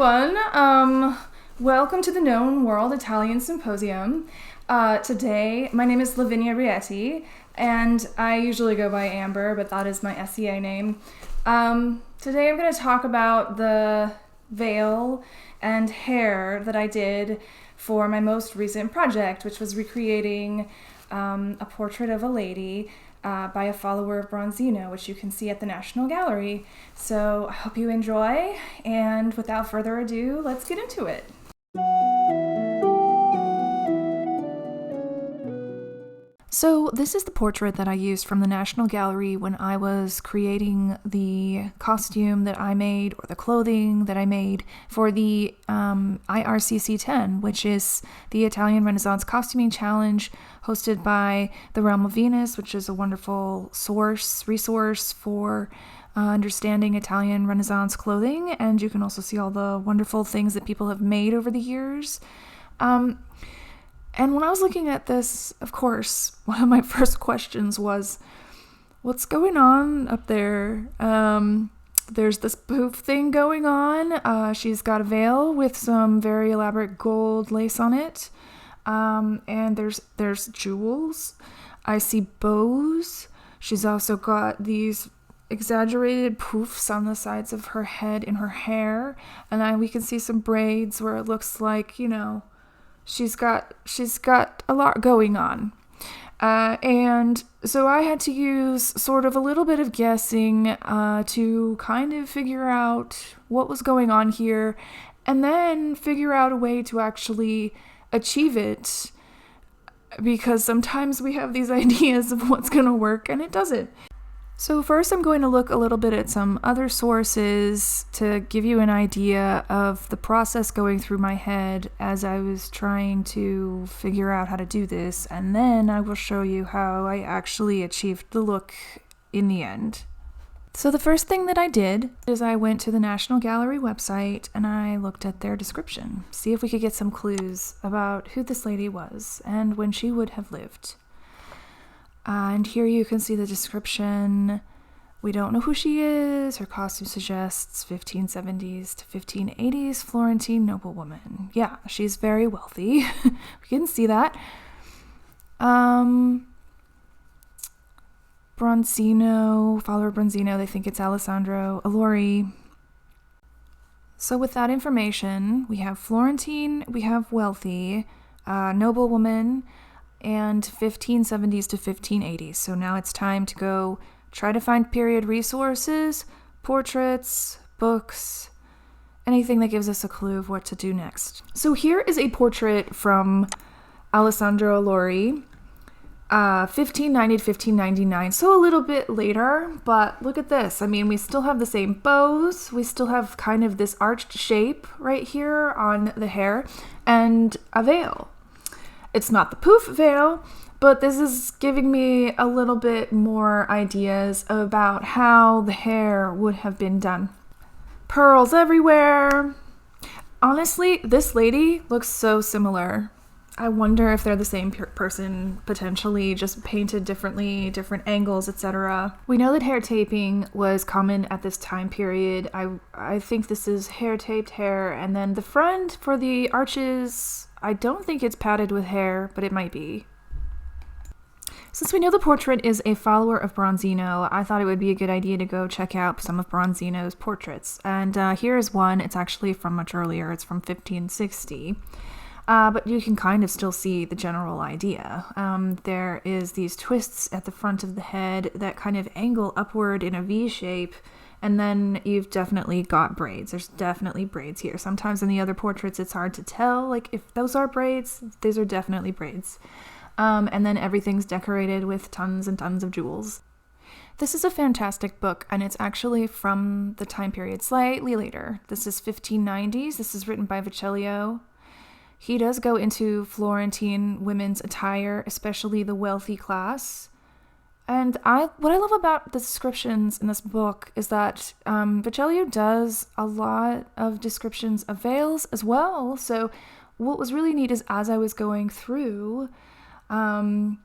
everyone. Welcome to the Known World Italian Symposium. Today, my name is Lavinia Rietti, and I usually go by Amber, but that is my SEA name. Today I'm going to talk about the veil and hair that I did for my most recent project, which was recreating a portrait of a lady by a follower of Bronzino, which you can see at the National Gallery. So I hope you enjoy, and without further ado, let's get into it. So this is the portrait that I used from the National Gallery when I was creating the costume that I made, or the clothing that I made for the IRCC 10, which is the Italian Renaissance Costuming Challenge hosted by the Realm of Venus, which is a wonderful resource for understanding Italian Renaissance clothing. And you can also see all the wonderful things that people have made over the years. And when I was looking at this, of course, one of my first questions was, what's going on up there? There's this poof thing going on. She's got a veil with some very elaborate gold lace on it. And there's jewels. I see bows. She's also got these exaggerated poofs on the sides of her head in her hair. And we can see some braids where it looks like, she's got a lot going on. And so I had to use sort of a little bit of guessing to kind of figure out what was going on here, and then figure out a way to actually achieve it, because sometimes we have these ideas of what's going to work and it doesn't. So first I'm going to look a little bit at some other sources to give you an idea of the process going through my head as I was trying to figure out how to do this, and then I will show you how I actually achieved the look in the end. So the first thing that I did is I went to the National Gallery website and I looked at their description, see if we could get some clues about who this lady was and when she would have lived. And here you can see the description. We don't know who she is. Her costume suggests 1570s to 1580s Florentine noblewoman. Yeah, she's very wealthy. We can see that. Bronzino, follower Bronzino, they think it's Alessandro Allori. So with that information, we have Florentine, we have wealthy, noblewoman, and 1570s to 1580s. So now it's time to go try to find period resources, portraits, books, anything that gives us a clue of what to do next. So here is a portrait from Alessandro Allori, 1590 to 1599, so a little bit later, but look at this. I mean, we still have the same bows, we still have kind of this arched shape right here on the hair, and a veil. It's not the poof veil, but this is giving me a little bit more ideas about how the hair would have been done. Pearls everywhere. Honestly, this lady looks so similar. I wonder if they're the same person, potentially, just painted differently, different angles, etc. We know that hair taping was common at this time period. I think this is hair taped hair, and then the front for the arches, I don't think it's padded with hair, but it might be. Since we know the portrait is a follower of Bronzino, I thought it would be a good idea to go check out some of Bronzino's portraits. And here is one. It's actually from much earlier. It's from 1560. But you can kind of still see the general idea. There is these twists at the front of the head that kind of angle upward in a V shape, and then you've definitely got braids. There's definitely braids here. Sometimes in the other portraits it's hard to tell, like if those are braids, these are definitely braids. And then everything's decorated with tons and tons of jewels. This is a fantastic book, and it's actually from the time period slightly later. This is 1590s. This is written by Vecellio. He does go into Florentine women's attire, especially the wealthy class. And what I love about the descriptions in this book is that Vecellio does a lot of descriptions of veils as well. So what was really neat is as I was going through, to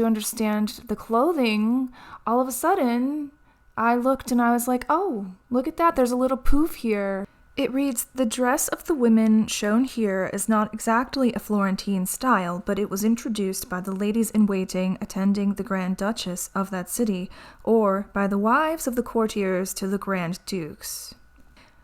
understand the clothing, all of a sudden I looked and I was like, oh, look at that. There's a little poof here. It reads, "The dress of the women shown here is not exactly a Florentine style, but it was introduced by the ladies-in-waiting attending the Grand Duchess of that city, or by the wives of the courtiers to the Grand Dukes.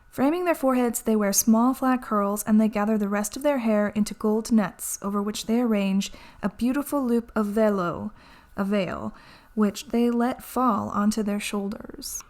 Framing their foreheads, they wear small flat curls, and they gather the rest of their hair into gold nets, over which they arrange a beautiful loop of velo, a veil, which they let fall onto their shoulders."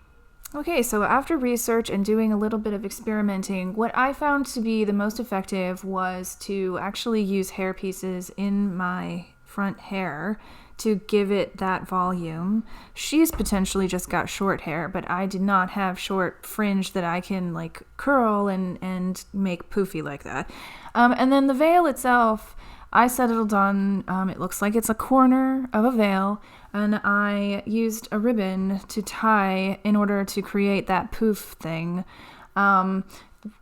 Okay, so after research and doing a little bit of experimenting, what I found to be the most effective was to actually use hair pieces in my front hair to give it that volume. She's potentially just got short hair, but I did not have short fringe that I can like curl and make poofy like that. And then the veil itself, I settled on, it looks like it's a corner of a veil, and I used a ribbon to tie in order to create that poof thing.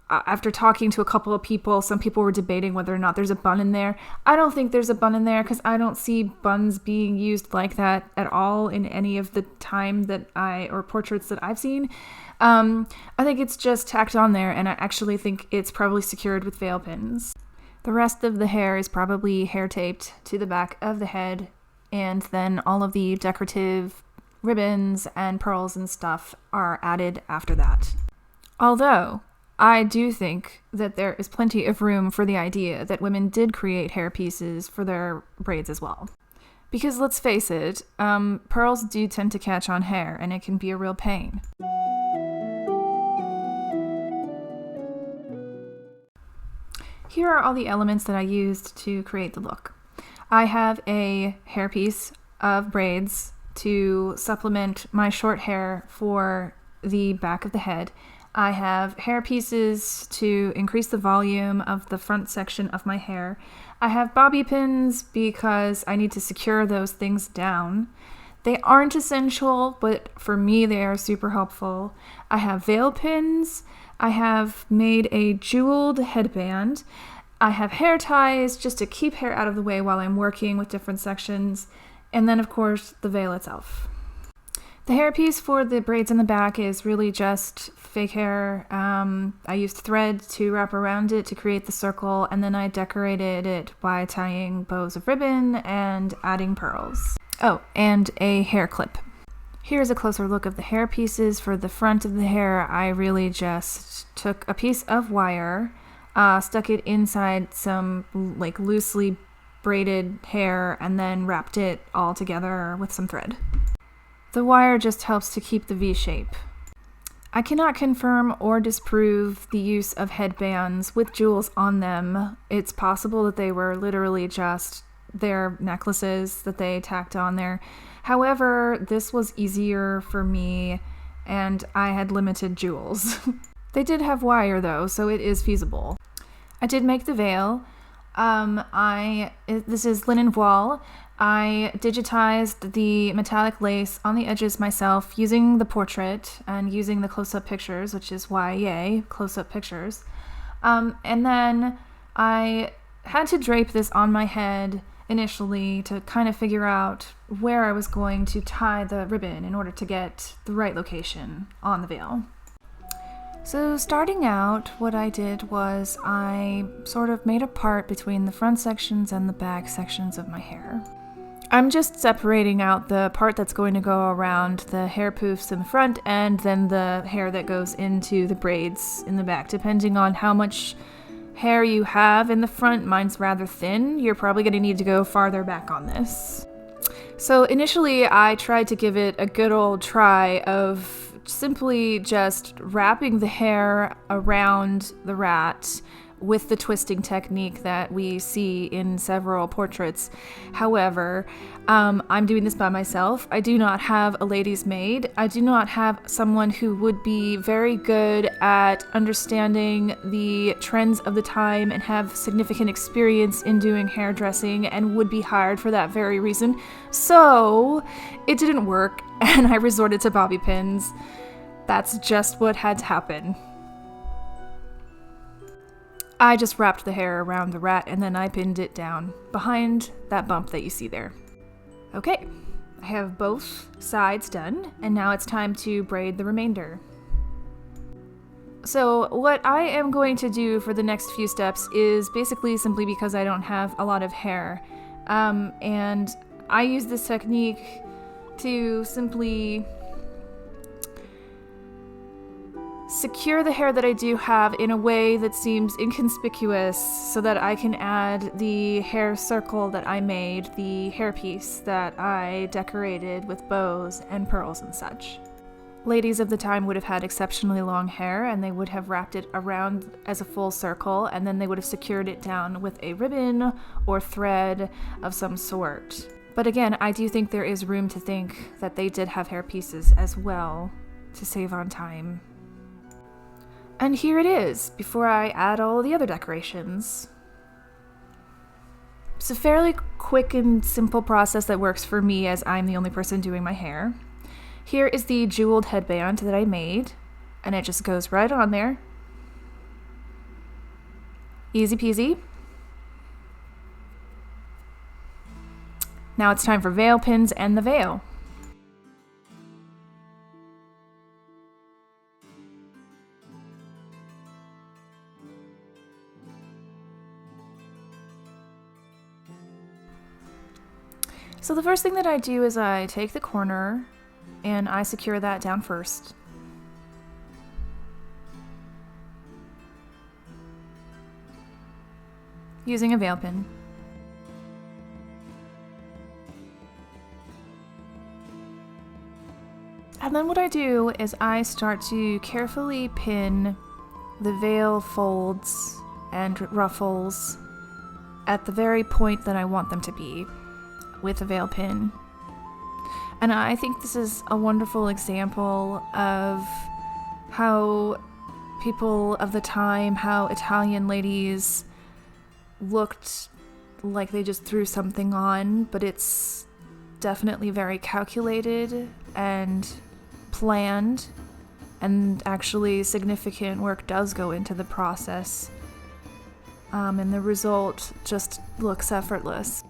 After talking to a couple of people, some people were debating whether or not there's a bun in there. I don't think there's a bun in there because I don't see buns being used like that at all in any of the time that or portraits that I've seen. I think it's just tacked on there, and I actually think it's probably secured with veil pins. The rest of the hair is probably hair taped to the back of the head, and then all of the decorative ribbons and pearls and stuff are added after that. Although, I do think that there is plenty of room for the idea that women did create hair pieces for their braids as well. Because let's face it, pearls do tend to catch on hair, and it can be a real pain. Here are all the elements that I used to create the look. I have a hairpiece of braids to supplement my short hair for the back of the head. I have hair pieces to increase the volume of the front section of my hair. I have bobby pins because I need to secure those things down. They aren't essential, but for me they are super helpful. I have veil pins. I have made a jeweled headband. I have hair ties just to keep hair out of the way while I'm working with different sections. And then, of course, the veil itself. The hairpiece for the braids in the back is really just fake hair. I used thread to wrap around it to create the circle, and then I decorated it by tying bows of ribbon and adding pearls. Oh, and a hair clip. Here's a closer look of the hair pieces. For the front of the hair, I really just took a piece of wire, stuck it inside some like loosely braided hair, and then wrapped it all together with some thread. The wire just helps to keep the V shape. I cannot confirm or disprove the use of headbands with jewels on them. It's possible that they were literally just their necklaces that they tacked on there. However, this was easier for me, and I had limited jewels. They did have wire though, so it is feasible. I did make the veil. This is linen voile. I digitized the metallic lace on the edges myself using the portrait and using the close-up pictures, which is why, yay, close-up pictures. And then I had to drape this on my head initially to kind of figure out where I was going to tie the ribbon in order to get the right location on the veil. So starting out, what I did was I sort of made a part between the front sections and the back sections of my hair. I'm just separating out the part that's going to go around the hair poofs in the front and then the hair that goes into the braids in the back. Depending on how much hair you have in the front, mine's rather thin, you're probably going to need to go farther back on this. So initially I tried to give it a good old try of simply just wrapping the hair around the rat with the twisting technique that we see in several portraits. However, I'm doing this by myself. I do not have a lady's maid. I do not have someone who would be very good at understanding the trends of the time and have significant experience in doing hairdressing and would be hired for that very reason. So it didn't work, and I resorted to bobby pins. That's just what had to happen. I just wrapped the hair around the rat and then I pinned it down behind that bump that you see there. Okay, I have both sides done, and now it's time to braid the remainder. So what I am going to do for the next few steps is basically simply because I don't have a lot of hair. And I use this technique to simply secure the hair that I do have in a way that seems inconspicuous so that I can add the hair circle that I made, the hairpiece that I decorated with bows and pearls and such. Ladies of the time would have had exceptionally long hair, and they would have wrapped it around as a full circle, and then they would have secured it down with a ribbon or thread of some sort. But again, I do think there is room to think that they did have hair pieces as well to save on time. And here it is, before I add all the other decorations. It's a fairly quick and simple process that works for me as I'm the only person doing my hair. Here is the jeweled headband that I made, and it just goes right on there. Easy peasy. Now it's time for veil pins and the veil. So the first thing that I do is I take the corner and I secure that down first. Using a veil pin. And then what I do is I start to carefully pin the veil folds and ruffles at the very point that I want them to be with a veil pin. And I think this is a wonderful example of how people of the time, how Italian ladies looked like they just threw something on, but it's definitely very calculated and planned, and actually significant work does go into the process. And the result just looks effortless.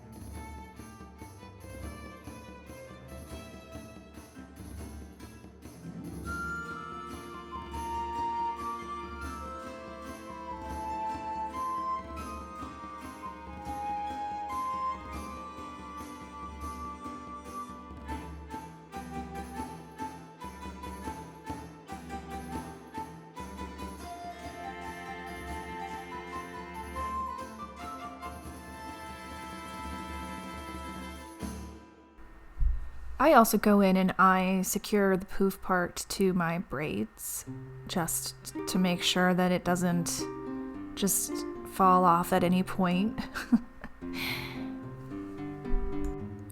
I also go in and I secure the poof part to my braids, just to make sure that it doesn't just fall off at any point.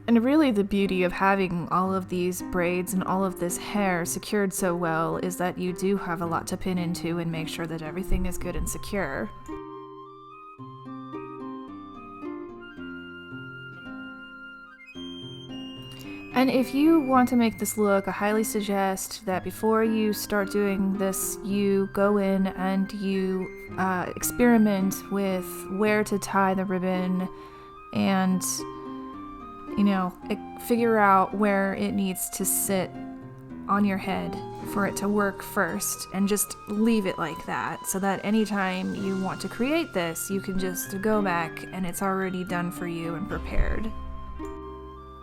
And really the beauty of having all of these braids and all of this hair secured so well is that you do have a lot to pin into and make sure that everything is good and secure. And if you want to make this look, I highly suggest that before you start doing this, you go in and you experiment with where to tie the ribbon and, figure out where it needs to sit on your head for it to work first, and just leave it like that so that anytime you want to create this, you can just go back and it's already done for you and prepared.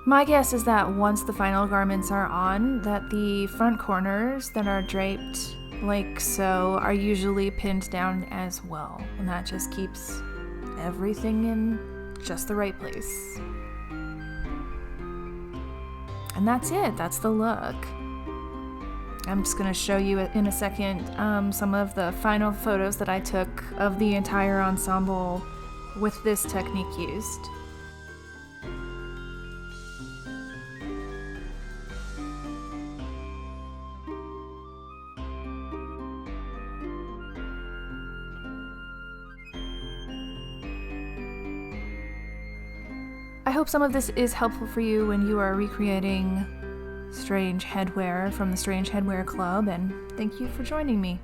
My guess is that once the final garments are on, that the front corners that are draped like so are usually pinned down as well, and that just keeps everything in just the right place. And that's it, that's the look. I'm just going to show you in a second some of the final photos that I took of the entire ensemble with this technique used. I hope some of this is helpful for you when you are recreating strange headwear from the Strange Headwear Club, and thank you for joining me.